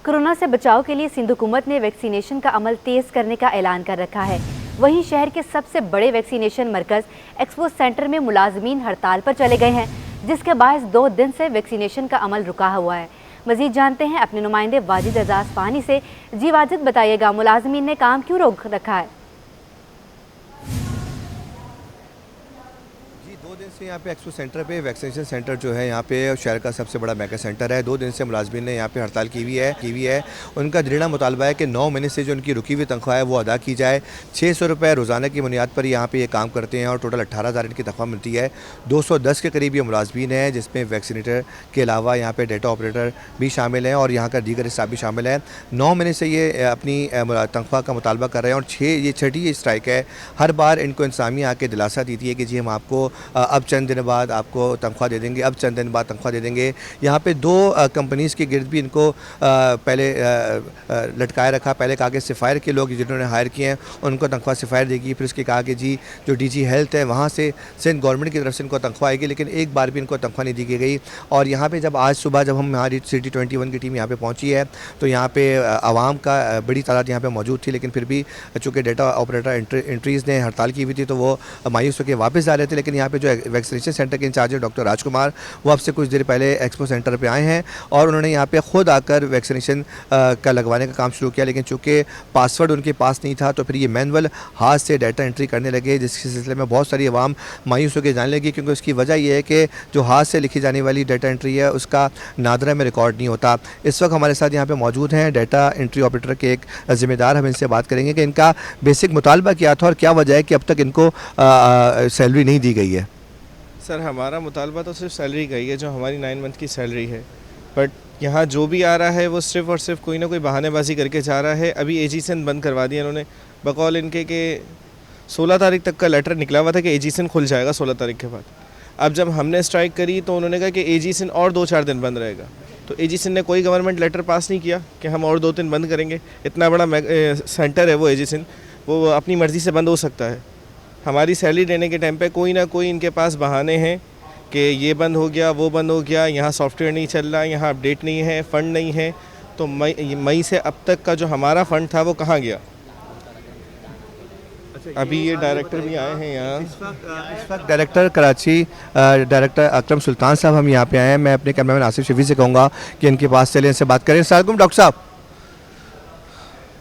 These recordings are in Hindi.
कोरोना से बचाव के लिए सिंध हुकूमत ने वैक्सीनेशन का अमल तेज करने का ऐलान कर रखा है। वहीं शहर के सबसे बड़े वैक्सीनेशन मरकज एक्सपो सेंटर में मुलाजमीन हड़ताल पर चले गए हैं, जिसके बायस 2 दिन से वैक्सीनेशन का अमल रुका हुआ है। मजीद जानते हैं अपने नुमाइंदे वाजिद एजाज पानी से। जी वाजिद, बताइएगा मुलाजमीन ने काम क्यों रोक रखा है? 2 दिन से यहाँ पे एक्सपो सेंटर पे वैक्सीनेशन सेंटर जो है यहाँ पे शहर का सबसे बड़ा मेगा सेंटर है। 2 दिन से मुलाजमीन ने यहाँ पे हड़ताल की हुई है। उनका दृढ़ मुतालबा है कि 9 महीने से जो उनकी रुकी हुई तनख्वाह है वो अदा की जाए। 600 रुपये रोज़ाना की बुनियाद पर यहाँ पे ये काम करते हैं और टोटल 18,000 इनकी तनख्वाह मिलती है। 210 के करीब ये मुलाजमीन हैं, जिसमें वैक्सीनेटर के अलावा यहाँ पे डेटा ऑपरेटर भी शामिल हैं और यहाँ का दीगर स्टाफ भी शामिल है। 9 महीने से ये अपनी तनख्वाह का मुतालबा कर रहे हैं और ये छठी स्ट्राइक है। हर बार इनको इंतजामिया आके दिलासा देती है कि जी हम आपको अब चंद दिन बाद आपको तनख्वाह दे देंगे, अब चंद दिन बाद तनख्वाह दे देंगे। यहाँ पे 2 कंपनीज़ के गिर्द भी इनको पहले लटकाए रखा। पहले कहा कि सिफायर के लोग जिन्होंने हायर किए हैं उनको तनख्वाह सिफायर देगी। फिर उसके कहा कि जी जो डीजी हेल्थ है वहाँ से सिंध गवर्नमेंट की तरफ से इनको तनख्वाह आएगी, लेकिन एक बार भी इनको तनख्वाह नहीं दी गई। और यहाँ पर जब आज सुबह जब हम हमारी सिटी 21 की टीम यहाँ पर पहुँची है तो यहाँ पर आवाम का बड़ी तादाद यहाँ पर मौजूद थी, लेकिन फिर भी चूँकि डेटा ऑपरेटर एंट्रीज़ ने हड़ताल की हुई थी तो वो मायूस होकर वापस जा रहे थे। लेकिन यहाँ पर जो वैक्सीनेशन सेंटर के इंचार्ज डॉक्टर राजकुमार वो अब से कुछ देर पहले एक्सपो सेंटर पे आए हैं और उन्होंने यहाँ पे खुद आकर वैक्सीनेशन का लगवाने का काम शुरू किया। लेकिन चूँकि पासवर्ड उनके पास नहीं था तो फिर ये मैनुअल हाथ से डाटा एंट्री करने लगे, जिसके सिलसिले में बहुत सारी आवाम मायूस होकर जाने लगी, क्योंकि उसकी वजह यह है कि जो हाथ से लिखी जाने वाली डाटा एंट्री है उसका नादरा में रिकॉर्ड नहीं होता। इस वक्त हमारे साथ यहाँ पर मौजूद हैं डाटा एंट्री ऑपरेटर के एक ज़िम्मेदार। हम इनसे बात करेंगे कि इनका बेसिक मुतालबा क्या था और क्या वजह है कि अब तक इनको सैलरी नहीं दी गई है। सर, हमारा मुतालबा तो सिर्फ सैलरी का ही है, जो हमारी 9 मंथ की सैलरी है। बट यहाँ जो भी आ रहा है वो सिर्फ और सिर्फ कोई ना कोई बहानेबाजी करके जा रहा है। अभी एजीसन बंद करवा दिया इन्होंने, बकौल इनके कि 16 तारीख तक का लेटर निकला हुआ था कि एजीसन खुल जाएगा 16 तारीख के बाद। अब जब हमने स्ट्राइक करी तो उन्होंने कहा कि एजीसन और 2-4 दिन बंद रहेगा। तो एजीसन ने कोई गवर्नमेंट लेटर पास नहीं किया कि हम और 2 दिन बंद करेंगे। इतना बड़ा सेंटर है वो एजीसन, वो अपनी मर्ज़ी से बंद हो सकता है। हमारी सैलरी देने के टाइम पे कोई ना कोई इनके पास बहाने हैं कि ये बंद हो गया, वो बंद हो गया, यहाँ सॉफ्टवेयर नहीं चल रहा, यहाँ अपडेट नहीं है, फ़ंड नहीं है। तो मई से अब तक का जो हमारा फ़ंड था वो कहाँ गया? अभी ये डायरेक्टर भी आए हैं यहाँ। इस वक्त डायरेक्टर कराची डायरेक्टर अकरम सुल्तान साहब हम यहाँ पे आए हैं। मैं अपने कैमरामैन आसिफ शफी से कहूँगा कि इनके पास चले, इनसे बात करें। अस्सलाम वालेकुम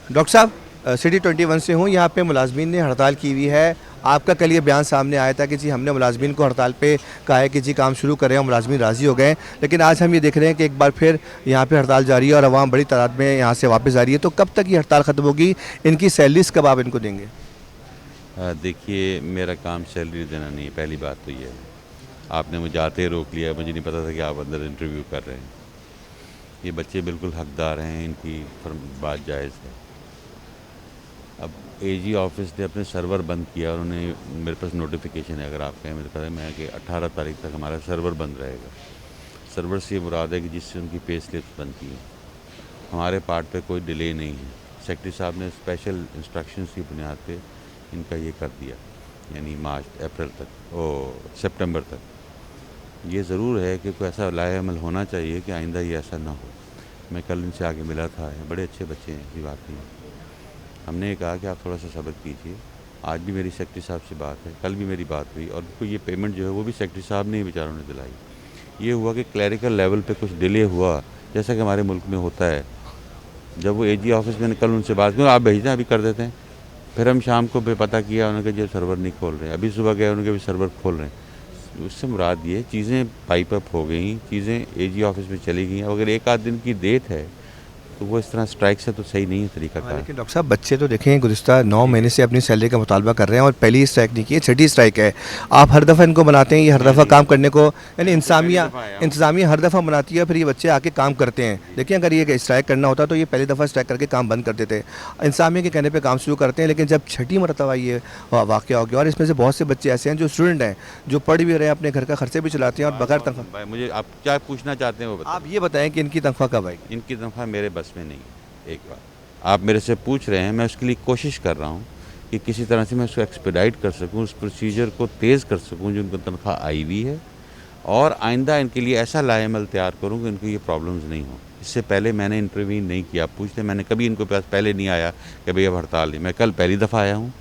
डॉक्टर साहब सिटी 21 से हूँ। यहाँ पे मुलाजमीन ने हड़ताल की हुई है। आपका कल ये बयान सामने आया था कि जी हमने मुलाजमीन को हड़ताल पे कहा है कि जी काम शुरू करें और मुलाजमीन राज़ी हो गए, लेकिन आज हम ये देख रहे हैं कि एक बार फिर यहाँ पे हड़ताल जारी है और आवाम बड़ी तादाद में यहाँ से वापस आ रही है। तो कब तक ये हड़ताल ख़त्म होगी? इनकी सैलरीज कब आप इनको देंगे? देखिए, मेरा काम सैलरी देना नहीं है, पहली बात तो ये है। आपने मुझे आते ही रोक लिया, मुझे नहीं पता था कि आप अंदर इंटरव्यू कर रहे हैं। ये बच्चे बिल्कुल हकदार हैं, इनकी बात जायज़ है। अब एजी ऑफिस ने अपने सर्वर बंद किया और उन्हें मेरे पास नोटिफिकेशन है, अगर आप कहें मेरे पास मैं कि 18 तारीख तक हमारा सर्वर बंद रहेगा। सर्वर से ये मुराद है कि जिससे उनकी पे स्लिप्स बनती हैं। हमारे पार्ट पे कोई डिले नहीं है। सेक्रेटरी साहब ने स्पेशल इंस्ट्रक्शंस की बुनियाद पे इनका ये कर दिया, यानी मार्च अप्रैल तक सितंबर तक। ये ज़रूर है कि कोई ऐसा लाएअमल होना चाहिए कि आइंदा ये ऐसा ना हो। मैं कल इनसे आगे मिला था, बड़े अच्छे बच्चे हैं, ऐसी बात नहीं है। हमने ये कहा कि आप थोड़ा सा सब्र कीजिए। आज भी मेरी सेक्रेटरी साहब से बात है, कल भी मेरी बात हुई और कोई ये पेमेंट जो है वो भी सेक्रेटरी साहब ने ही बेचारों ने दिलाई। ये हुआ कि क्लैरिकल लेवल पे कुछ डिले हुआ, जैसा कि हमारे मुल्क में होता है। जब वो एजी ऑफिस में कल उनसे बात की, आप भेज दें, अभी कर देते हैं। फिर हम शाम को पता किया, उन्होंने कहा जो सर्वर नहीं खोल रहे हैं। अभी सुबह गए, उन्होंने भी सर्वर खोल रहे हैं। उससे मुराद ये चीज़ें पाइप अप हो गई, चीज़ें एजी ऑफिस में चली गई। अगर 1-8 दिन की डेट है तो वो इस तरह स्ट्राइक से तो सही नहीं है तरीका का। लेकिन डॉक्टर साहब बच्चे तो देखें गुज़िश्ता 9 महीने से अपनी सैलरी का मुतालबा कर रहे हैं और पहली स्ट्राइक नहीं की है, छठी स्ट्राइक है। आप हर दफ़ा इनको बनाते हैं, ये हर दफ़ा काम करने को, यानी इंतज़ामिया हर दफ़ा बनाती है, फिर ये बच्चे आके काम करते हैं। देखिए अगर ये स्ट्राइक करना होता तो ये पहली दफ़ा स्ट्राइक करके काम बंद कर देते। इंतज़ामिया के कहने पर काम शुरू करते हैं, लेकिन जब छठी मरतबा ये वाक़या हो गया और इसमें से बहुत से बच्चे ऐसे हैं जो स्टूडेंट हैं, जो पढ़ भी रहे हैं, अपने घर का खर्चे भी चलाते हैं और बगैर तनख्वाह। मुझे आप क्या पूछना चाहते हैं वो आप ये बताएं कि इनकी तनख्वाह कब आएगी? इनकी तनख्वाह मेरे बस में नहीं है। एक बार आप मेरे से पूछ रहे हैं, मैं उसके लिए कोशिश कर रहा हूँ कि किसी तरह से मैं उसको एक्सपेडाइट कर सकूँ, उस प्रोसीजर को तेज़ कर सकूँ जो उनको तनख्वाह आई हुई है, और आइंदा इनके लिए ऐसा लाएअमल तैयार करूँ कि इनको ये प्रॉब्लम्स नहीं हो। इससे पहले मैंने इंटरव्यू नहीं किया। आप पूछते, मैंने कभी इनको पास पहले नहीं आया कि भाई अब हड़ताल नहीं। मैं कल पहली दफ़ा आया हूँ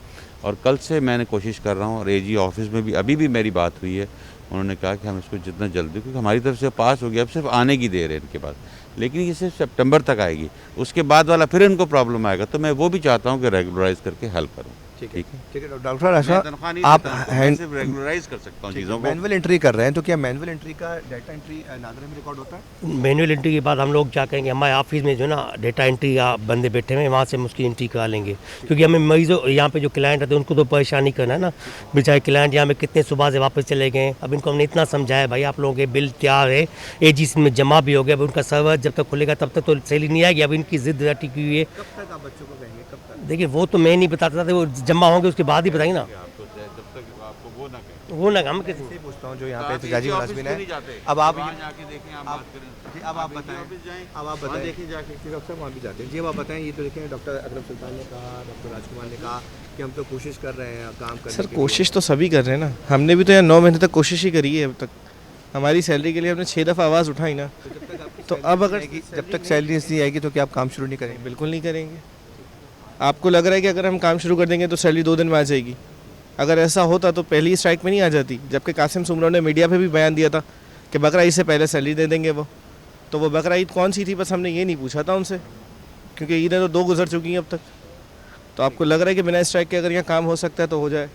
और कल से मैंने कोशिश कर रहा हूँ। और एजी ऑफिस में भी अभी भी मेरी बात हुई है, उन्होंने कहा कि हम इसको जितना जल्दी, क्योंकि हमारी तरफ से पास हो गया, अब सिर्फ आने की देर है इनके पास, लेकिन ये सिर्फ सितंबर तक आएगी, उसके बाद वाला फिर इनको प्रॉब्लम आएगा। तो मैं वो भी चाहता हूँ कि रेगुलराइज करके हेल्प करूँ। ठीक है, ठीक है डॉक्टर आशा, आप सिर्फ रेगुलराइज कर सकता हूँ चीज़ों को। मैनुअल एंट्री कर रहे हैं, तो क्या मैनुअल एंट्री का डाटा एंट्री नादरा में रिकॉर्ड होता है? मैनुअल एंट्री के बाद हम लोग क्या करेंगे, हमारे ऑफिस में जो ना डेटा एंट्री का बंदे बैठे हुए हैं, वहाँ से हम उसकी एंट्री करा लेंगे। क्योंकि हमें मरीजों यहाँ पे जो क्लाइंट रहते हैं उनको तो परेशानी करना है ना। बेचारे क्लाइंट यहाँ पे कितने सुबह से वापस चले गए। अब इनको हमने इतना समझाया, भाई आप लोगों के बिल तैयार है, एजीसी में जमा भी हो गया, अब उनका सर्वर जब तक खुलेगा तब तक तो सैलरी नहीं आएगी। अब इनकी जिद टिकी हुई है। कब तक आप बच्चों को कहेंगे, कब तक? देखिए वो तो मैं नहीं बताता था, वो जमा होंगे उसके बाद ही बताएंगे ना। वो ना हम किसी से पूछता हूँ जो यहाँ पे एहतजाजी मुलाज़िमीन है। अब आप जी, अब आप बताएं, देखिए जाके डॉक्टर वहाँ भी जाते हैं जी। अब आप बताएं, ये तो देखें डॉक्टर अकरम सुल्तान ने कहा, डॉक्टर राजकुमार ने कहा कि हम तो कोशिश कर रहे हैं काम करने सर की। कोशिश तो सभी कर रहे हैं ना, हमने भी तो यहाँ 9 महीने तक कोशिश ही करी है। अब तक हमारी सैलरी के लिए हमने 6 दफ़ा आवाज़ उठाई ना। तो अब अगर जब तक सैलरी नहीं आएगी तो क्या आप काम शुरू नहीं करेंगे? बिल्कुल नहीं करेंगे। आपको लग रहा है कि अगर हम काम शुरू कर देंगे तो सैलरी 2 दिन में आ जाएगी? अगर ऐसा होता तो पहली स्ट्राइक में नहीं आ जाती। जबकि कासिम सुमरो ने मीडिया पे भी बयान दिया था कि बकरा ईद से पहले सैलरी दे देंगे वो। तो वो बकरा ईद कौन सी थी, बस हमने ये नहीं पूछा था उनसे, क्योंकि ईदें तो 2 गुजर चुकी हैं अब तक। तो आपको लग रहा है कि बिना स्ट्राइक के अगर यहाँ काम हो सकता है तो हो जाए।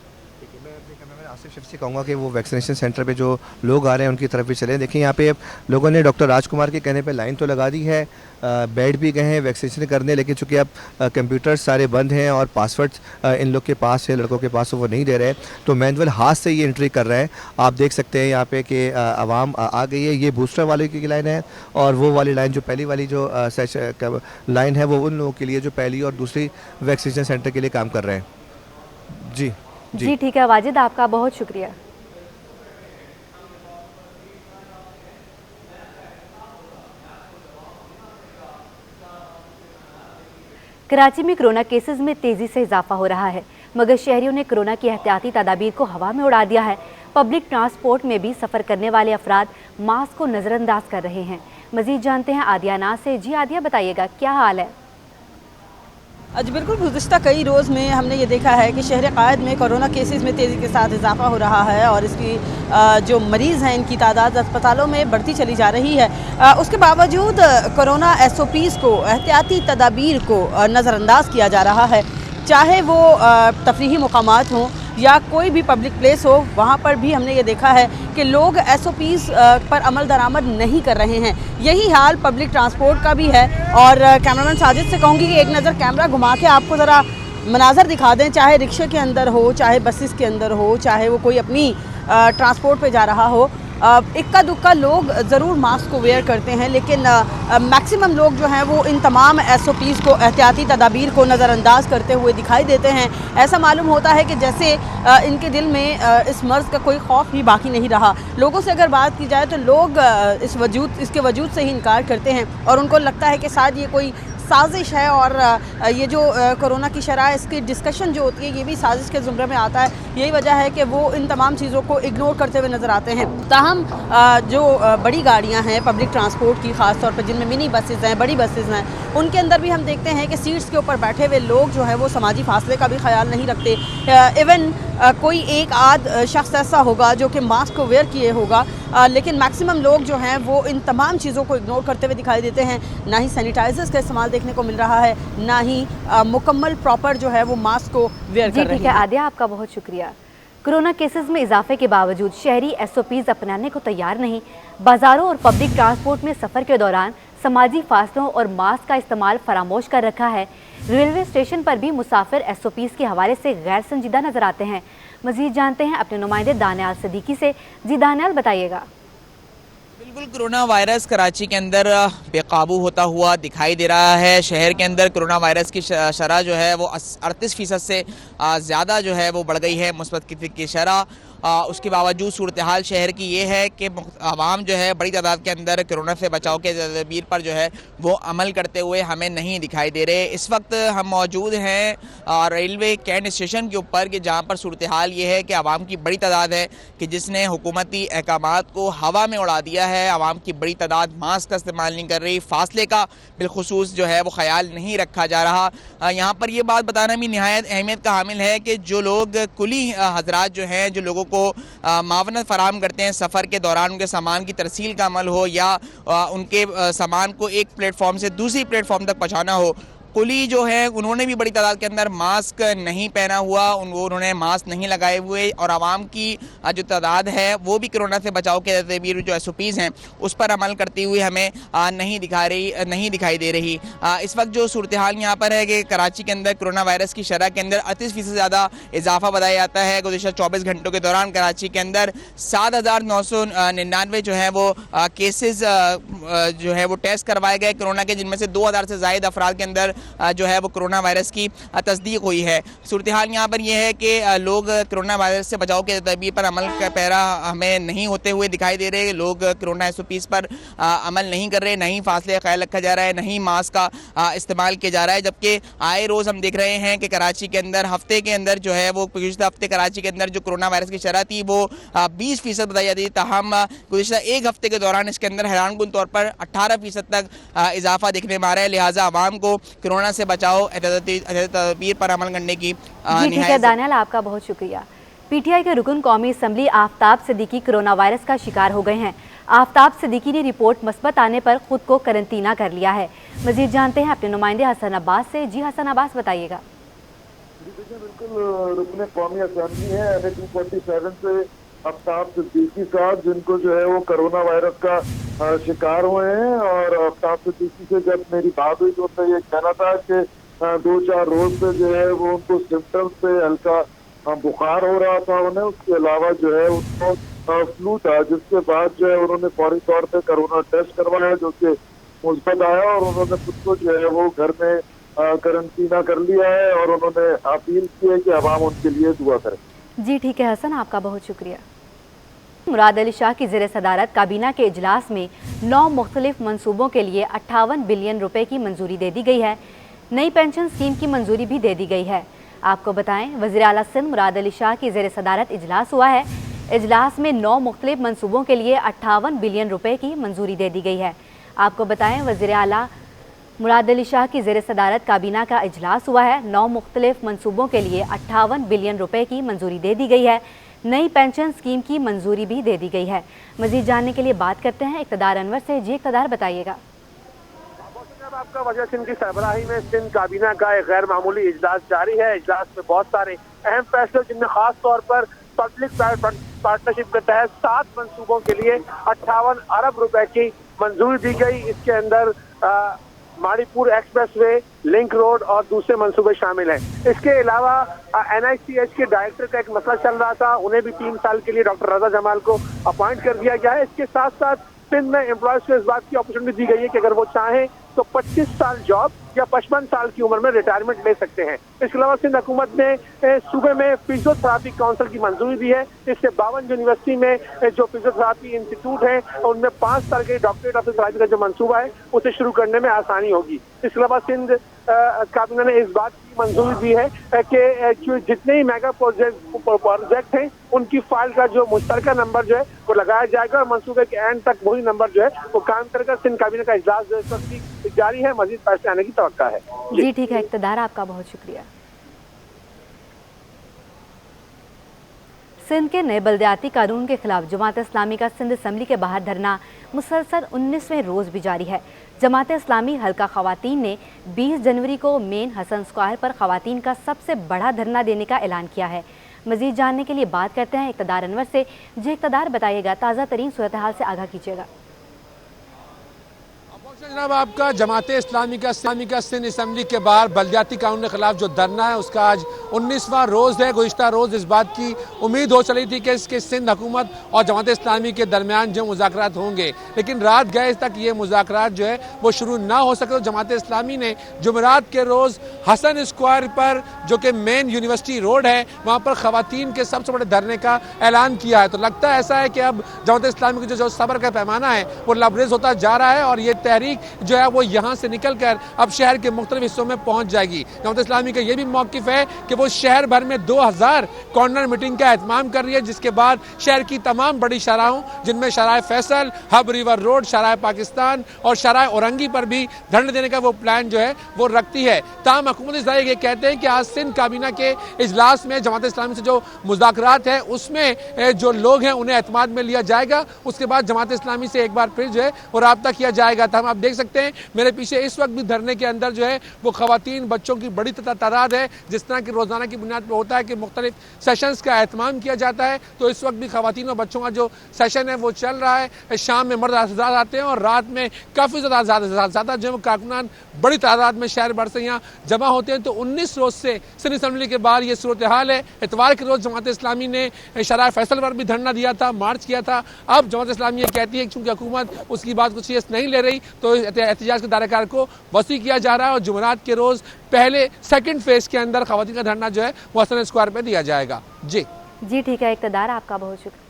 आसिफ शिफ से कहूँगा कि वो वैक्सीनेशन सेंटर पे जो लोग आ रहे हैं उनकी तरफ भी चले। देखिए यहाँ पे लोगों ने डॉक्टर राजकुमार के कहने पे लाइन तो लगा दी है, बैठ भी गए हैं वैक्सीनेशन करने, लेकिन चूंकि अब कंप्यूटर सारे बंद हैं और पासवर्ड इन लोग के पास है, लड़कों के पास, वो नहीं दे रहे, तो मैनुअल हाथ से ये एंट्री कर रहे हैं। आप देख सकते हैं यहाँ पे कि आवाम आ गई है। ये बूस्टर वाले की लाइन है और वो वाली लाइन जो पहली वाली जो लाइन है वो उन लोगों के लिए जो पहली और दूसरी वैक्सीनेशन सेंटर के लिए काम कर रहे हैं। जी ठीक है वाजिद, आपका बहुत शुक्रिया। कराची में कोरोना केसेस में तेजी से इजाफा हो रहा है, मगर शहरियों ने कोरोना की एहतियाती तदाबीर को हवा में उड़ा दिया है। पब्लिक ट्रांसपोर्ट में भी सफ़र करने वाले अफराद मास्क को नज़रअंदाज कर रहे हैं। मजीद जानते हैं आदिया नाज से। जी आदिया, बताइएगा क्या हाल है? आज बिल्कुल गुज़िश्ता कई रोज़ में हमने ये देखा है कि शहर क़ायद में कोरोना केसेस में तेज़ी के साथ इजाफा हो रहा है और इसकी जो मरीज़ हैं इनकी तादाद अस्पतालों में बढ़ती चली जा रही है। उसके बावजूद कोरोना SOPs को, एहतियाती तदाबीर को नज़रअंदाज किया जा रहा है। चाहे वो तफरीही मुकामात हों या कोई भी पब्लिक प्लेस हो, वहाँ पर भी हमने ये देखा है कि लोग SOPs पर अमल दरामद नहीं कर रहे हैं। यही हाल पब्लिक ट्रांसपोर्ट का भी है। और कैमरामैन साजिद से कहूँगी कि एक नज़र कैमरा घुमा के आपको ज़रा मनाजर दिखा दें, चाहे रिक्शे के अंदर हो, चाहे बसेस के अंदर हो, चाहे वो कोई अपनी ट्रांसपोर्ट पे जा रहा हो। इक्का दुक्का लोग ज़रूर मास्क को वेयर करते हैं, लेकिन मैक्सिमम लोग जो हैं वो इन तमाम SOPs को, एहतियाती तदाबीर को नज़रअंदाज करते हुए दिखाई देते हैं। ऐसा मालूम होता है कि जैसे इनके दिल में इस मर्ज़ का कोई खौफ ही बाकी नहीं रहा। लोगों से अगर बात की जाए तो लोग इसके वजूद से ही इनकार करते हैं और उनको लगता है कि शायद ये कोई साजिश है और ये जो कोरोना की शरह इसकी डिस्कशन जो होती है ये भी साजिश के ज़ुमरे में आता है। यही वजह है कि वो इन तमाम चीज़ों को इग्नोर करते हुए नज़र आते हैं। ताहम जो बड़ी गाड़ियां हैं पब्लिक ट्रांसपोर्ट की, ख़ास तौर पर जिनमें मिनी बसेज़ हैं, बड़ी बसेज़ हैं, उनके अंदर भी हम देखते हैं कि सीट्स के ऊपर बैठे हुए लोग जो है वो समाजी फासले का भी ख्याल नहीं रखते। इवन कोई एक आध शख्स ऐसा होगा जो कि मास्क को वेयर किए होगा, लेकिन मैक्सिमम लोग जो हैं वो इन तमाम चीज़ों को इग्नोर करते हुए दिखाई देते हैं। ना ही सैनिटाइजर्स का इस्तेमाल देखने को मिल रहा है, ना ही मुकम्मल प्रॉपर जो है वो मास्क को वेयर कर रहे हैं। ठीक है आदिया, आपका बहुत शुक्रिया। कोरोना केसेस में इजाफे के बावजूद शहरी SOPs अपनाने को तैयार नहीं। बाजारों और पब्लिक ट्रांसपोर्ट में सफ़र के दौरान समाजी फासलों और मास्क का इस्तेमाल फरामोश कर रखा है। रेलवे स्टेशन पर भी मुसाफिर SOPs के हवाले से गैर संजीदा नजर आते हैं। मजीद जानते हैं अपने नुमाइंदे दानियाल सदीकी से। जी दानियाल, बताइएगा। बिल्कुल, कोरोना वायरस कराची के अंदर बेकाबू होता हुआ दिखाई दे रहा है। शहर के अंदर कोरोना वायरस की शरह जो है वो 38% से ज़्यादा जो है वो बढ़ गई है, मुस्बत की शरह। उसके बावजूद सूरत हाल शहर की ये है कि आवाम जो है बड़ी तादाद के अंदर कोरोना से बचाव के तदबीर पर जो है वो अमल करते हुए हमें नहीं दिखाई दे रहे। इस वक्त हम मौजूद हैं रेलवे कैंट स्टेशन के ऊपर कि जहाँ पर सूरत हाल ये है कि आवाम की बड़ी तादाद है कि जिसने हुकूमती अहकामात को हवा में उड़ा दिया है। आवाम की बड़ी तादाद मास्क का इस्तेमाल नहीं कर रही, फासले का बिलखुसूस जो है वो ख्याल नहीं रखा जा रहा। यहाँ पर ये बात बताना भी निहायत अहमियत का हामिल है कि जो लोग कुली हजरात जो हैं, जो लोगों को मावनत फराहम करते हैं सफ़र के दौरान, उनके सामान की तरसील का अमल हो या उनके सामान को एक प्लेटफॉर्म से दूसरी प्लेटफॉर्म तक पहुँचाना हो, कुली जो है उन्होंने भी बड़ी तादाद के अंदर मास्क नहीं पहना हुआ, उन्होंने मास्क नहीं लगाए हुए और आवाम की जो तादाद है वो भी कोरोना से बचाव के तदबीर जो SOPs हैं उस पर अमल करती हुई हमें नहीं दिखाई दे रही। इस वक्त जो सूरत हाल यहाँ पर है कि कराची के अंदर कोरोना वायरस की शरह के अंदर 38% से ज़्यादा इजाफा बताया जाता है। गुज़िश्ता 24 घंटों के दौरान कराची के अंदर 7,999 जो है वो केसेस जो है वो टेस्ट करवाए गए कोरोना के, जिनमें से 2,000 से ज़ायद अफराद के अंदर जो है वो कोरोना वायरस की तस्दीक हुई है। सूरत हाल यहाँ पर यह है कि लोग कोरोना वायरस से बचाव के तदबीर पर अमल का पैरा हमें नहीं होते हुए दिखाई दे रहे। लोग कोरोना SOPs पर अमल नहीं कर रहे, नहीं फासले का ख्याल रखा जा रहा है, नहीं मास्क का इस्तेमाल किया जा रहा है। जबकि आए रोज़ हम देख रहे हैं कि कराची के अंदर हफ्ते के अंदर जो है वो गुज़िश्ता हफ्ते कराची के अंदर जो कोरोना वायरस की शरह थी वो 20% बताई जाती थी, ताहम गुज़िश्ता एक हफ्ते के दौरान इसके अंदर हैरानकुन तौर पर 18% तक इजाफा देखने में आ रहा है। लिहाजा आवाम को कोरोना से बचाओ तदबीर पर अमल करने की जी ठीक है दानियाल, आपका बहुत शुक्रिया। PTI के रुकन कौमी assembly Aftab Siddiqui corona virus का शिकार हो गए हैं। आफ्ताब सिद्दीकी ने रिपोर्ट मस्बत आने पर खुद को करंटीना कर लिया है। मजीद जानते हैं अपने नुमाइंदे हसन अब्बास से। जी हसन अब्बास, बताइएगा। बिल्कुल रुकन कौमी असम्बली है NA 247 से आफ्ताब सिद्दीकी साहब, जिनको जो है वो कोरोना वायरस का शिकार हुए हैं। और आफ्ताब सिद्दीकी से जब मेरी बात हुई तो उन्होंने ये कहना था कि 2-4 रोज से जो है वो उनको सिम्टम्स से हल्का बुखार हो रहा था उन्हें, उसके अलावा जो है उनको फ्लू था, जिसके बाद जो है उन्होंने फौरी तौर पे कोरोना टेस्ट करवाया जो कि मुस्बत आया और उन्होंने खुद को जो है वो घर में करंटीना कर लिया है और उन्होंने अपील की है कि आवाम उनके लिए दुआ करें। जी ठीक है हसन, आपका बहुत शुक्रिया। मुराद अली शाह की ज़ेर सदारत काबीना के इजलास में 9 मुख्तलिफ मनसूबों के लिए 58 बिलियन रुपए की मंजूरी दे दी गई है। नई पेंशन स्कीम की मंजूरी भी दे दी गई है। आपको बताएं, वज़ीर आला सिंध मुराद अली शाह की ज़ेर सदारत इजलास हुआ है। इजलास में 9 मुख्तलिफ मनसूबों के लिए 58 बिलियन रुपए की मंजूरी दे दी गई है। आपको बताएं, वज़ीर आला मुराद अली शाह की ज़ेर सदारत काबीना का इजलास हुआ है। 9 मुख्तलिफ मनसूबों के लिए 58 बिलियन रुपए की मंजूरी दे दी गई है। नई पेंशन स्कीम की मंजूरी भी दे दी गई है। मजीद जानने के लिए बात करते हैं इक़्तिदार अनवर से। जी इक़्तिदार, बताइएगा। आपका वज़ीर सिंध की सरबराही में सिंध काबीना का एक गैर मामूली इजलास जारी है। इजलास में बहुत सारे अहम फैसले, जिनमें खास तौर पर पब्लिक प्राइवेट पार्टनरशिप के तहत 7 मनसूबों के लिए 58 अरब रुपए की मंजूरी दी गई। इसके अंदर माड़ीपुर एक्सप्रेसवे, लिंक रोड और दूसरे मंसूबे शामिल हैं। इसके अलावा NICH के डायरेक्टर का एक मसला चल रहा था, उन्हें भी 3 साल के लिए डॉक्टर रजा जमाल को अपॉइंट कर दिया गया है। इसके साथ साथ सिंध में एम्प्लॉयज को इस बात की अपॉर्चुनिटी दी गई है कि अगर वो चाहें तो 25 साल जॉब या 55 साल की उम्र में रिटायरमेंट ले सकते हैं। इसके अलावा सिंध हुकूमत ने सूबे में फिजियोथेरापी काउंसिल की मंजूरी दी है। इससे 52 यूनिवर्सिटी में जो फिजियोथेरापी इंस्टीट्यूट है उनमें 5 साल के डॉक्टरेट ऑफ फिजियोथेरापी का जो मंसूबा है उसे शुरू करने में आसानी होगी। इसके अलावा सिंध काबीना ने इस बात की मंजूरी दी है कि जितने ही मेगा प्रोजेक्ट हैं उनकी फाइल का जो मुश्तरका नंबर जो है वो लगाया जाएगा और मंसूबे के एंड तक वही नंबर जो है वो काम करेगा। सिंध काबीना का इजलास जो है जारी है, मजीद फैसले आने की तवक्का है। जी ठीक है इक़्तिदार, आपका बहुत शुक्रिया। सिंध के नए बल्दियाती कानून के खिलाफ जमात इस्लामी का सिंध असम्बली के बाहर धरना मुसलसल 19वें रोज़ भी जारी है। जमात इस्लामी हल्का ख़वातीन ने 20 जनवरी को मेन हसन स्क्वायर पर ख़वातीन का सबसे बड़ा धरना देने का ऐलान किया है। मज़ीद जानने के लिए बात करते हैं इक़्तिदार अनवर से। जी इक़्तिदार, बताइएगा, ताज़ा तरीन सूरत हाल से आगाह कीजिएगा। जनाब आपका जमाते इस्लामी का सिंध असम्बली के बाहर बल्दियाती कानून के खिलाफ जो धरना है उसका आज 19वां रोज़ है। गुज़िश्ता रोज़ इस बात की उम्मीद हो चली थी कि इसके सिंध हुकूमत और जमाते इस्लामी के दरमियान जो मुज़ाकरात होंगे, लेकिन रात गए तक ये मुज़ाकरात जो है वो शुरू ना हो सके। तो जमाते इस्लामी ने जुमेरात के रोज़ हसन स्क्वायर पर, जो कि मेन यूनिवर्सिटी रोड है, वहाँ पर ख़वातीन के सबसे बड़े धरने का ऐलान किया है। तो लगता है ऐसा है कि अब जमाते इस्लामी का जो सब्र का पैमाना है वो लबरेज होता जा रहा है और ये तहरीक जो है वो यहाँ से निकल कर अब शहर के मुख्तलिफ हिस्सों में पहुँच जाएगी। जमात इस्लामी का ये भी मौक़िफ़ है कि वो शहर भर में 2000 कॉर्नर मीटिंग का एहतमाम कर रही है, जिसके बाद शहर की तमाम बड़ी शराहों, जिनमें शराय फैसल, हब रिवर रोड, शराय पाकिस्तान और शराय औरंगी पर भी धरने देने का वो प्लान जो है वो रखती है। ताहम हुकूमत इस्लामी ये कहते हैं कि आज सिंध काबीना के इजलास में जमात इस्लामी से जो मुज़ाकरात है उसमें जो लोग हैं उन्हें एतमाद में लिया जाएगा। उसके बाद जमात इस्लामी से एक बार फिर जो है वो राब्ता किया जाएगा। तो हम आप देख सकते हैं मेरे पीछे इस वक्त भी धरने के अंदर जो है वो ख़वातीन, बच्चों की बड़ी तादाद है। जिस तरह की रोज़ाना की बुनियाद पर होता है कि मुख्तलिफ सेशंस का एहतमाम किया जाता है, तो इस वक्त भी ख़वातीन और बच्चों का जो सेशन है वो चल रहा है। शाम में मर्द हज़रात आते हैं और रात में काफ़ी ज़्यादा जो है कारकुनान बड़ी तादाद में शहर भर से यहाँ जमा होते हैं। तो 19 रोज़ से सिंध असम्बली के बाद ये सूरत हाल है। इतवार के रोज़ जमात इस्लामी ने शराय फैसल पर भी धरना दिया था, मार्च किया था। अब जमात इस्लामी ये कहती है कि चूँकि हुकूमत उसकी बात को सीरियस नहीं ले रही तो एहतजाज के दायरेकार को वसी किया जा रहा है और जुमेरात के रोज़ पहले सेकंड फेज के अंदर ख़वातीन का धरना जो है वो हसन स्क्वायर पे दिया जाएगा। जी ठीक है इक़्तिदार, आपका बहुत शुक्रिया।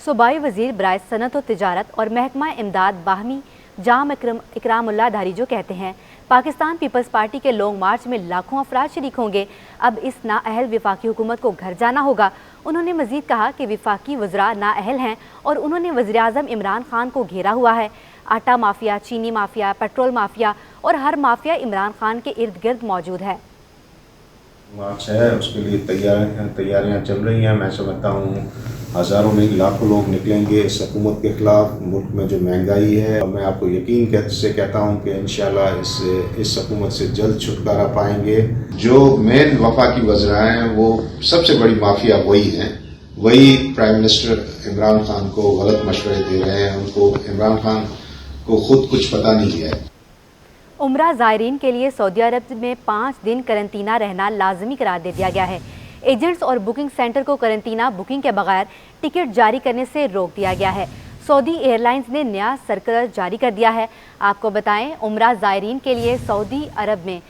सूबाई वज़ीर बराए सनअत व तिजारत और महकमा इमदाद बाहमी जाम इकरामुल्लाह धारीजो कहते हैं पाकिस्तान पीपल्स पार्टी के लॉन्ग मार्च में लाखों अफराद शरीक होंगे। अब इस नाअहल विफाकी हुकूमत को घर जाना होगा। उन्होंने मज़ीद कहा कि विफाकी वज़रा नाअहल हैं और उन्होंने वज़ीर-ए-आज़म इमरान खान को घेरा हुआ है। आटा माफिया, चीनी माफिया, पेट्रोल माफिया और हर माफिया इमरान खान के इर्द गिर्द मौजूद है। मार्च है, उसके लिए तैयारियां चल रही हैं। मैं समझता हूँ हज़ारों नहीं लाखों लोग निकलेंगे इस हुकूमत के ख़िलाफ़। मुल्क में जो महंगाई है, और मैं आपको यकीन से कहता हूँ कि इंशाल्लाह इस हुकूमत से जल्द छुटकारा पाएंगे। जो मेन वफाकी वज़रा हैं वो सबसे बड़ी माफिया वही हैं, वही प्राइम मिनिस्टर इमरान खान को गलत मशवरे दे रहे हैं। उनको इमरान खान को खुद कुछ पता नहीं है। उम्रा ज़ायरीन के लिए सऊदी अरब में 5 दिन करंतना रहना लाजमी करार दे दिया गया है। एजेंट्स और बुकिंग सेंटर को करंतना बुकिंग के बगैर टिकट जारी करने से रोक दिया गया है। सऊदी एयरलाइंस ने नया सर्कुलर जारी कर दिया है। आपको बताएं, उम्रा ज़ायरीन के लिए सऊदी अरब में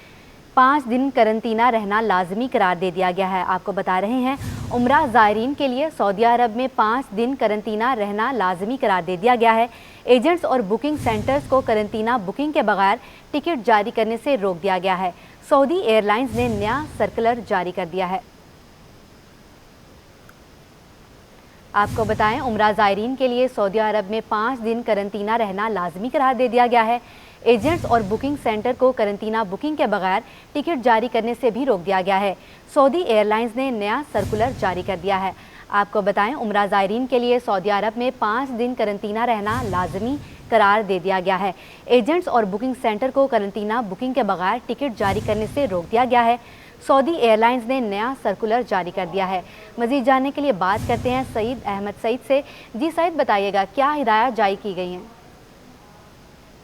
5 दिन करंतना रहना लाजमी करार दे दिया गया है। आपको बता रहे हैं, उम्रा ज़ायरीन के लिए सऊदी अरब में 5 दिन करंतना रहना लाजमी करार दे दिया गया है। एजेंट्स और बुकिंग सेंटर्स को करंतना बुकिंग के बगैर टिकट जारी करने से रोक दिया गया है। सऊदी एयरलाइंस ने नया सर्कुलर जारी कर दिया है। आपको बताएं, उम्रा ज़ायरीन के लिए सऊदी अरब में 5 दिन करंतना रहना लाजमी करार दे दिया गया है। एजेंट्स और बुकिंग सेंटर को करंतना बुकिंग के बगैर टिकट जारी करने से भी रोक दिया गया है। सऊदी एयरलाइंस ने नया सर्कुलर जारी कर दिया है। आपको बताएं, उम्रा ज़ायरीन के लिए सऊदी अरब में 5 दिन करंतना रहना लाजमी करार दे दिया गया है। एजेंट्स और बुकिंग सेंटर को करंतना बुकिंग के बगैर टिकट जारी करने से रोक दिया गया है। सऊदी एयरलाइंस ने नया सर्कुलर जारी कर दिया है। मज़ीद जानने के लिए बात करते हैं सईद अहमद सईद से। जी सईद, बताइएगा क्या हिदायत जारी की गई हैं?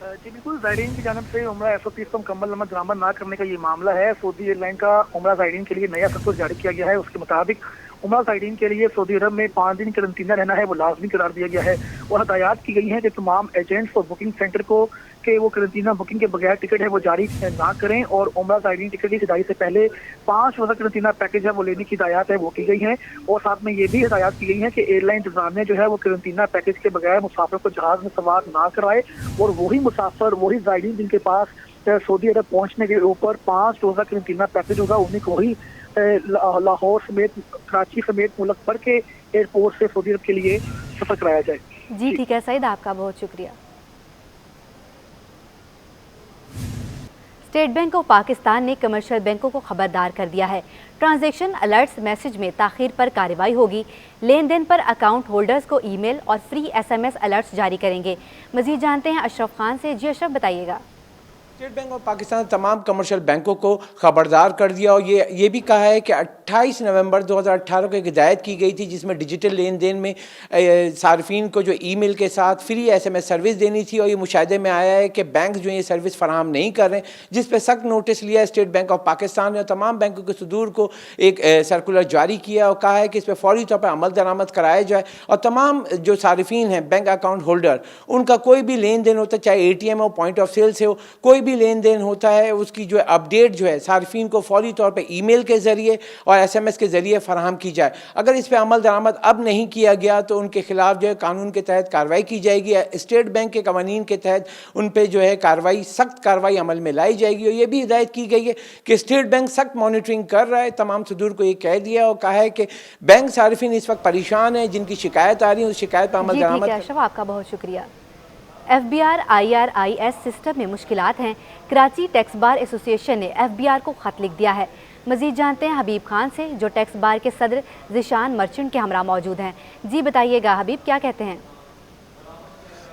जी बिल्कुल, ज़ायरीन की जानब से उम्रा SOPs को मुकम्मल बरामद ना करने का ये मामला है। सऊदी एयरलाइन का उम्रा ज़ायरीन के लिए नया सर्कुलर जारी किया गया है। उसके मुताबिक उम्रा ज़ायरीन के लिए सऊदी अरब में 5 दिन करंतना रहना है वो लाजमी करार दिया गया है और हदायत की गई है कि तमाम एजेंट्स और बुकिंग सेंटर को कि वो करंतना बुकिंग के बगैर टिकट है वो जारी ना करें और उम्रा ज़ायरीन टिकट की खरीदारी से पहले 5 रोज़ा करंतना पैकेज है वो लेने की हिदायत है वो की गई है। और साथ में ये भी हिदायत की गई है कि एयरलाइन इंतज़ामिया जो है वो करंतना पैकेज के बगैर मुसाफिर को जहाज़ में सवार ना कराए और वही मुसाफिर, वही ज़ायरीन जिनके पास सऊदी अरब पहुँचने के ऊपर 5 रोज़ा करंतना पैकेज होगा, उन्हीं को ही लाहौर समेत, कराची समेत मुल्क भर के एयरपोर्ट से सऊदी अरब के लिए सफर कराया जाए। जी ठीक है सईद, आपका बहुत शुक्रिया। स्टेट बैंक ऑफ पाकिस्तान ने कमर्शियल बैंकों को खबरदार कर दिया है। ट्रांजैक्शन अलर्ट्स मैसेज में ताखीर पर कार्रवाई होगी। लेन देन पर अकाउंट होल्डर्स को ईमेल और फ्री SMS अलर्ट्स जारी करेंगे। मजीद जानते हैं अशरफ खान से। जी अशरफ, बताइएगा। स्टेट बैंक ऑफ पाकिस्तान तमाम कमर्शियल बैंकों को खबरदार कर दिया और ये भी कहा है कि 28 नवंबर 2018 को एक हिदायत की गई थी जिसमें डिजिटल लेन देन में सार्फिन को जो ईमेल के साथ फ्री SMS सर्विस देनी थी, और ये मुशाहिदे में आया है कि बैंक जो ये सर्विस फराहम नहीं कर रहे हैं, जिस पर सख्त नोटिस लिया स्टेट बैंक ऑफ पाकिस्तान ने और तमाम बैंकों के सदूर को एक सर्कुलर जारी किया और कहा है कि इस पर फौरी तौर पर अमल दरामद कराया जाए और तमाम जो सार्फिन हैं बैंक अकाउंट होल्डर, उनका कोई भी लेन देन होता है, चाहे ATM हो, पॉइंट ऑफ सेल से हो, कोई भी लेन देन होता है, उसकी जो अपडेट जो है सार्फिन को फौरी तौर पर ईमेल के ज़रिए और SMS के ज़रिए फराहम की जाए। अगर इस पर अमल दरामद अब नहीं किया गया तो उनके खिलाफ जो है कानून के तहत कार्रवाई की जाएगी। स्टेट बैंक के कवानीन के तहत उन पर जो है कार्रवाई, सख्त कार्रवाई अमल में लाई जाएगी। और ये भी हिदायत की गई है कि स्टेट बैंक सख्त मॉनिटरिंग कर रहा है, तमाम सदूर को ये कह दिया और कहा है कि बैंक सार्फिन इस वक्त परेशान है, जिनकी शिकायत आ रही है उस शिकायत पर अमल दरामद। आपका बहुत शुक्रिया। FBR IRIS सिस्टम में मुश्किलात हैं। कराची टैक्स बार एसोसिएशन ने FBR को खत लिख दिया है। मजीद जानते हैं हबीब खान से, जो टैक्स बार के सदर ज़िशान मर्चेंट के हमरा मौजूद हैं। जी बताइएगा हबीब, क्या कहते हैं?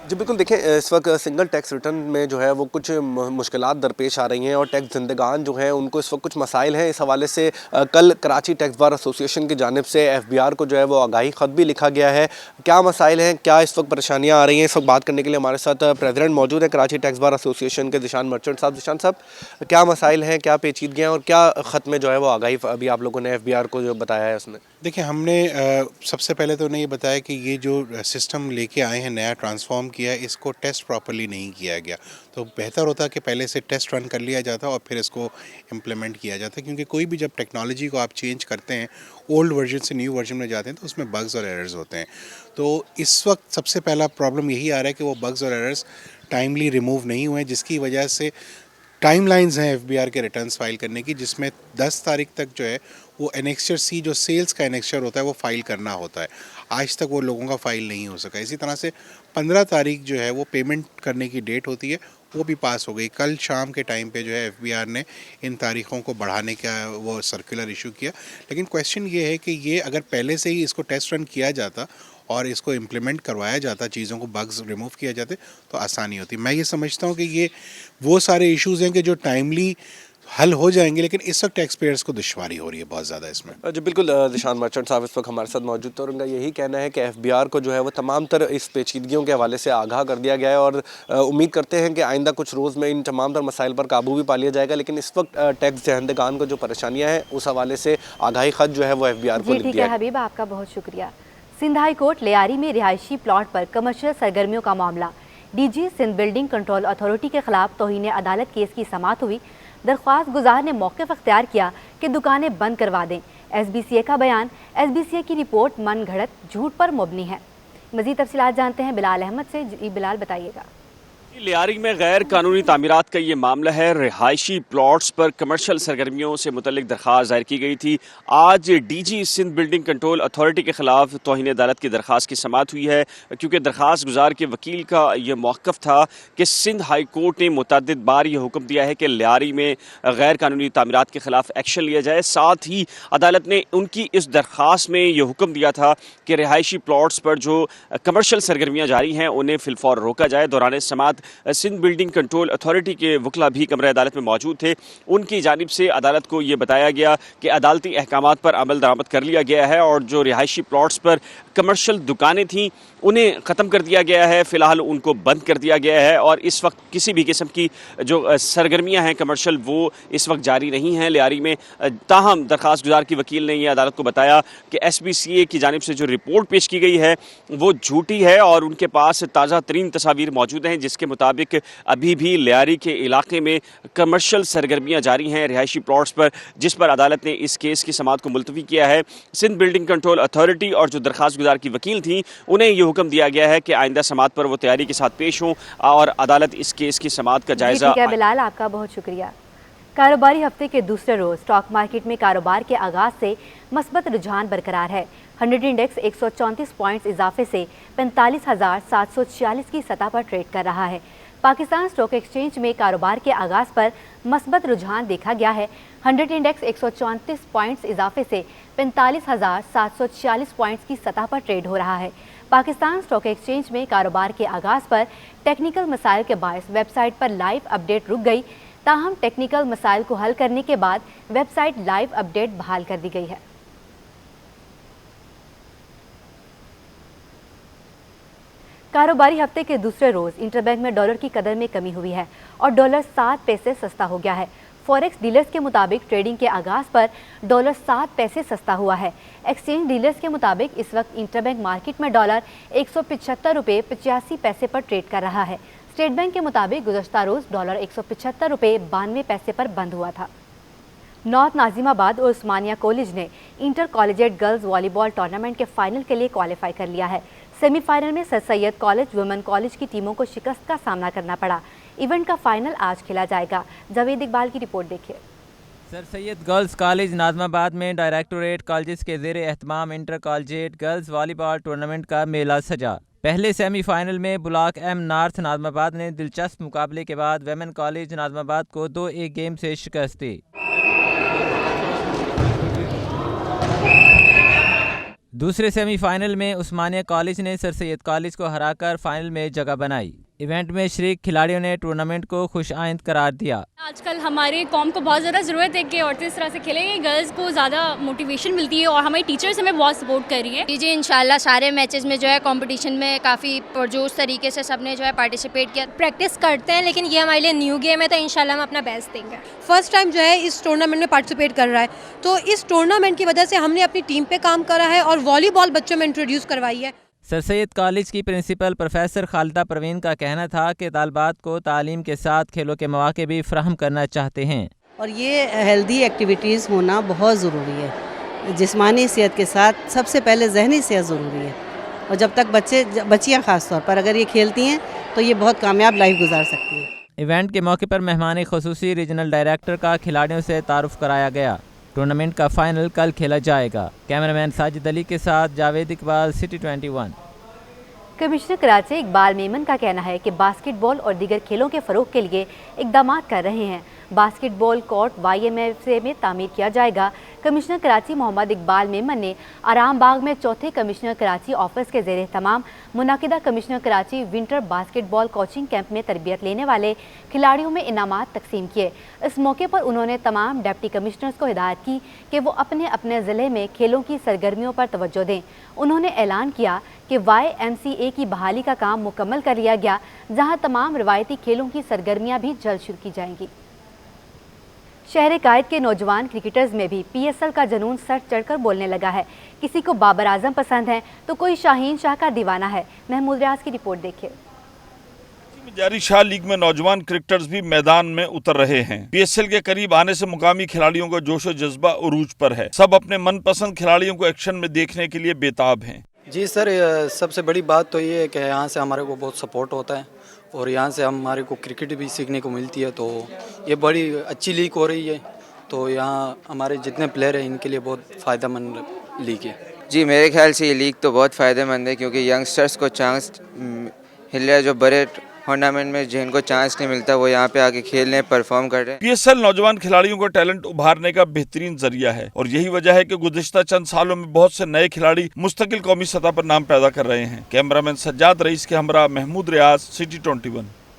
जी बिल्कुल, देखिए इस वक्त सिंगल टैक्स रिटर्न में जो है वो कुछ मुश्किलात दरपेश आ रही हैं और टैक्स जिंदगान जो हैं उनको इस वक्त कुछ मसाइल हैं। इस हवाले से कल कराची टैक्स बार एसोसिएशन की जानिब से FBR को जो है वो आगाही ख़त भी लिखा गया है। क्या मसाइल हैं, क्या इस वक्त परेशानियाँ आ रही हैं, इस वक्त बात करने के लिए हमारे साथ प्रेसिडेंट मौजूद है कराची टैक्स बार एसोसिएशन के ज़िशान मर्चेंट साहब। ज़िशान साहब, क्या मसाइल हैं, क्या पेचीदगियाँ और क्या ख़त में जो है वो आगाही अभी आप लोगों ने FBR को जो बताया है उसमें? देखिए, हमने सबसे पहले तो उन्हें ये बताया कि ये जो सिस्टम लेके आए हैं, नया ट्रांसफॉर्म किया है, इसको टेस्ट प्रॉपर्ली नहीं किया गया। तो बेहतर होता कि पहले से टेस्ट रन कर लिया जाता और फिर इसको इम्प्लीमेंट किया जाता, क्योंकि कोई भी जब टेक्नोलॉजी को आप चेंज करते हैं, ओल्ड वर्जन से न्यू वर्जन में जाते हैं, तो उसमें बग्स और एरर्स होते हैं। तो इस वक्त सबसे पहला प्रॉब्लम यही आ रहा है कि वो बग्स और एरर्स टाइमली रिमूव नहीं हुए, जिसकी वजह से टाइमलाइंस हैं FBR के रिटर्न्स फाइल करने की, जिसमें 10 तारीख तक जो है वो एनेक्स्चर C जो सेल्स का एनेक्स्चर होता है वो फाइल करना होता है। आज तक वो लोगों का फाइल नहीं हो सका। इसी तरह से 15 तारीख जो है वो पेमेंट करने की डेट होती है, वो भी पास हो गई। कल शाम के टाइम पे जो है FBR ने इन तारीख़ों को बढ़ाने का वो सर्कुलर इशू किया। लेकिन क्वेश्चन ये है कि ये अगर पहले से ही इसको टेस्ट रन किया जाता और इसको इम्प्लीमेंट करवाया जाता, चीज़ों को बग्स रिमूव किया जाते, तो आसानी होती। मैं ये समझता हूँ कि ये वो सारे इश्यूज़ हैं कि जो टाइमली हल हो जाएंगे, लेकिन इस वक्त टैक्स पेयर्स को दुश्वारी हो रही है बहुत ज़्यादा इसमें। जी बिल्कुल, ज़िशान मर्चेंट साहब इस वक्त हमारे साथ मौजूद थे और उनका यही कहना है कि FBR को जो है वो तमाम तर इस पेचीदगियों के हवाले से आगाह कर दिया गया है और उम्मीद करते हैं कि आइंदा कुछ रोज़ में इन तमाम तर मसाइल पर काबू भी पा लिया जाएगा। लेकिन इस वक्त टैक्स दहंदगान को जो परेशानियाँ हैं उस हवाले से आगाही खत जो है वो FBR को लिख दिया है। हबीब, आपका बहुत शुक्रिया। सिंध हाई कोर्ट लियारी में रिहायशी प्लॉट पर कमर्शियल सरगर्मियों का मामला। DG Sindh building control authority के खिलाफ तौहीन अदालत केस की समाअत हुई। दरख्वास्त गुजार ने मौक़िफ़ अख्तियार किया कि दुकानें बंद करवा दें। SBCA का बयान, SBCA की रिपोर्ट मन घड़त झूठ पर मुबनी है। मज़ीद तफसीलात जानते हैं बिलाल अहमद से। जी बिलाल, बताइएगा। लियारी में गैर कानूनी तामीरात का ये मामला है। रिहायशी प्लॉट्स पर कमर्शियल सरगर्मियों से मुतल्लिक दरख्वास्त दायर की गई थी। आज DG Sindh building control authority के खिलाफ तौहीन अदालत की दरख्वास्त की समाअत हुई है, क्योंकि दरख्वास्त गुजार के वकील का ये मौक़िफ़ था कि सिंध हाई कोर्ट ने मुतअद्दिद बार ये हुक्म दिया है कि लियारी में गैर कानूनी तामीरात के खिलाफ एक्शन लिया जाए। साथ ही अदालत ने उनकी इस दरख्वास्त में ये हुक्म दिया था कि रिहायशी प्लॉट्स पर जो कमर्शियल सरगर्मियाँ जारी हैं उन्हें फिलफौर रोका जाए। दौरान समाअत सिंध बिल्डिंग कंट्रोल अथॉरिटी के वकला भी कमरे अदालत में मौजूद थे। उनकी जानिब से अदालत को ये बताया गया कि अदालती अहकामात पर अमल दरामद कर लिया गया है और जो रिहायशी प्लॉट्स पर कमर्शियल दुकानें थीं उन्हें ख़त्म कर दिया गया है, फ़िलहाल उनको बंद कर दिया गया है और इस वक्त किसी भी किस्म की जो सरगर्मियाँ हैं कमर्शियल वो इस वक्त जारी नहीं हैं लियारी में। ताहम दरख्वास्त गुजार की वकील ने यह अदालत को बताया कि SBCA की जानिब से जो रिपोर्ट पेश की गई है वो झूठी है और उनके पास ताज़ा तरीन तस्वीर मौजूद हैं, जिसके मुताबिक अभी भी लियारी के इलाके में कमर्शियल सरगर्मियाँ जारी हैं रिहायशी प्लॉट्स पर, जिस पर अदालत ने इस केस की समाअत को मुलतवी किया है। सिंध बिल्डिंग कंट्रोल अथॉरिटी और जो दरख्वास्त गुजार की वकील थी उन्हें यह हुक्म दिया गया है कि आइंदा समाअत पर वो तैयारी के साथ पेश हों और अदालत इस केस की समाअत का जायजा। बिलाल, आपका बहुत शुक्रिया। कारोबारी हफ्ते के दूसरे रोज स्टॉक मार्केट में कारोबार के आगाज से मस्बत रुझान बरकरार है। 100 इंडेक्स 134 पॉइंट्स इजाफे से 45,746 की सतह पर ट्रेड कर रहा है। पाकिस्तान स्टॉक एक्सचेंज में कारोबार के आगाज पर मस्बत रुझान देखा गया है। 100 इंडेक्स 134 पॉइंट्स इजाफे से 45,746 पॉइंट्स की सतह पर ट्रेड हो रहा है। पाकिस्तान स्टॉक एक्सचेंज में कारोबार के आगाज पर टेक्निकल मसाइल के बायस वेबसाइट पर लाइव अपडेट रुक गई। ताहम टेक्निकल मसाइल को हल करने के बाद वेबसाइट लाइव अपडेट बहाल कर दी गई है। कारोबारी हफ्ते के दूसरे रोज इंटरबैंक में डॉलर की कदर में कमी हुई है और डॉलर 7 पैसे सस्ता हो गया है। फॉरेक्स डीलर्स के मुताबिक ट्रेडिंग के आगाज पर डॉलर 7 पैसे सस्ता हुआ है। एक्सचेंज डीलर्स के मुताबिक इस वक्त इंटरबैंक मार्केट में डॉलर 175 रुपये 85 पैसे पर ट्रेड कर रहा है। स्टेट बैंक के मुताबिक गुज़श्ता रोज डॉलर 175 रुपये 92 पैसे पर बंद हुआ था। नॉर्थ नाजिमाबाद और उस्मानिया कॉलेज ने inter collegiate girls volleyball tournament के फाइनल के लिए क्वालिफाई कर लिया है। सेमीफाइनल में sir Syed college women college की टीमों को शिकस्त का सामना करना पड़ा। इवेंट का फाइनल आज खेला जाएगा। जावेद इकबाल की रिपोर्ट देखिए। Sir Syed girls college Nazimabad में डायरेक्टोरेट कॉलेज के ज़ेर एहतमाम inter collegiate girls volleyball tournament का मेला सजा। पहले सेमीफाइनल में ब्लॉक एम नॉर्थ नाज़िमाबाद ने दिलचस्प मुकाबले के बाद वुमेन कॉलेज नाज़िमाबाद को 2-1 गेम से शिकस्त दी। दूसरे सेमीफाइनल में उस्मानिया कॉलेज ने सर सैयद कॉलेज को हराकर फाइनल में जगह बनाई। इवेंट में शरीक खिलाड़ियों ने टूर्नामेंट को खुशआइंद करार दिया। आजकल हमारे कौम को बहुत ज़्यादा ज़रूरत है कि औरतें इस तरह से खेलें, गर्ल्स को ज़्यादा मोटिवेशन मिलती है और हमारी टीचर्स हमें बहुत सपोर्ट कर रही है। जी इंशाल्लाह सारे मैचेस में जो है कंपटीशन में काफ़ी पुरजोश तरीके से सबने जो है पार्टिसिपेट किया। प्रैक्टिस करते हैं लेकिन ये हमारे लिए न्यू गेम है तो इंशाल्लाह हम अपना बेस्ट देंगे। फर्स्ट टाइम जो है इस टूर्नामेंट में पार्टिसिपेट कर रहा है तो इस टूर्नामेंट की वजह से हमने अपनी टीम पे काम करा है और वॉलीबॉल बच्चों में इंट्रोड्यूस करवाई है। सर सैयद कॉलेज की प्रिंसिपल प्रोफेसर खालिदा परवीन का कहना था कि तालिबात को तालीम के साथ खेलों के मौके भी फ्राहम करना चाहते हैं और ये हेल्दी एक्टिविटीज़ होना बहुत ज़रूरी है। जिस्मानी सेहत के साथ सबसे पहले जहनी सेहत ज़रूरी है और जब तक बच्चियाँ ख़ास तौर पर अगर ये खेलती हैं तो ये बहुत कामयाब लाइफ गुजार सकती हैं। इवेंट के मौके पर मेहमान खुसूसी रीजनल डायरेक्टर का खिलाड़ियों से तारुफ कराया गया। टूर्नामेंट का फाइनल कल खेला जाएगा। कैमरामैन साजिद अली के साथ जावेद इकबाल, सिटी 21। कमिश्नर कराची इकबाल मेमन का कहना है कि बास्केटबॉल और दीगर खेलों के फ़रोग के लिए इकदाम कर रहे हैं। बास्केटबॉल कोर्ट YMFA में तामीर किया जाएगा। कमिश्नर कराची मोहम्मद इकबाल मेमन ने आराम बाग में चौथे कमिश्नर कराची ऑफिस के ज़ेर तमाम मुनाकिदा commissioner Karachi winter basketball coaching camp में तरबियत लेने वाले खिलाड़ियों में इनामात तकसीम किए। इस मौके पर उन्होंने तमाम डिप्टी कमिश्नर्स को हिदायत की कि वो अपने अपने ज़िले में खेलों की सरगर्मियों पर तवज्जो दें। उन्होंने ऐलान किया कि YMCA की बहाली का काम मुकम्मल कर लिया गया, जहां तमाम रवायती खेलों की सरगर्मियां भी जल्द शुरू की जाएंगी। शहर कायद के नौजवान क्रिकेटर्स में भी PSL का जुनून सर चढ़कर बोलने लगा है। किसी को बाबर आजम पसंद है तो कोई शाहीन शाह का दीवाना है। महमूद रियाज की रिपोर्ट देखिए। जारी शाह लीग में नौजवान क्रिकेटर्स भी मैदान में उतर रहे हैं। PSL के करीब आने से मुकामी खिलाड़ियों का जोश और जज्बा उरूज पर है। सब अपने मनपसंद खिलाड़ियों को एक्शन में देखने के लिए बेताब हैं। जी सर, सबसे बड़ी बात तो ये है कि यहाँ से हमारे को बहुत सपोर्ट होता है और यहाँ से हमारे को क्रिकेट भी सीखने को मिलती है, तो ये बड़ी अच्छी लीग हो रही है। तो यहाँ हमारे जितने प्लेयर हैं इनके लिए बहुत फ़ायदेमंद लीग है। जी मेरे ख्याल से ये लीग तो बहुत फ़ायदेमंद है क्योंकि यंगस्टर्स को चांस मिल रहा है। जो बड़े टूर्नामेंट में जिनको चांस नहीं मिलता वो यहाँ पे आके खेल रहे, परफॉर्म कर रहे हैं। PSL नौजवान खिलाड़ियों को टैलेंट उभारने का बेहतरीन जरिया है और यही वजह है कि गुज़िश्ता चंद सालों में बहुत से नए खिलाड़ी मुस्तकिल कौमी सतह पर नाम पैदा कर रहे हैं। कैमरामैन सज्जाद रईस के हमरा महमूद रियाज, सिटी 21।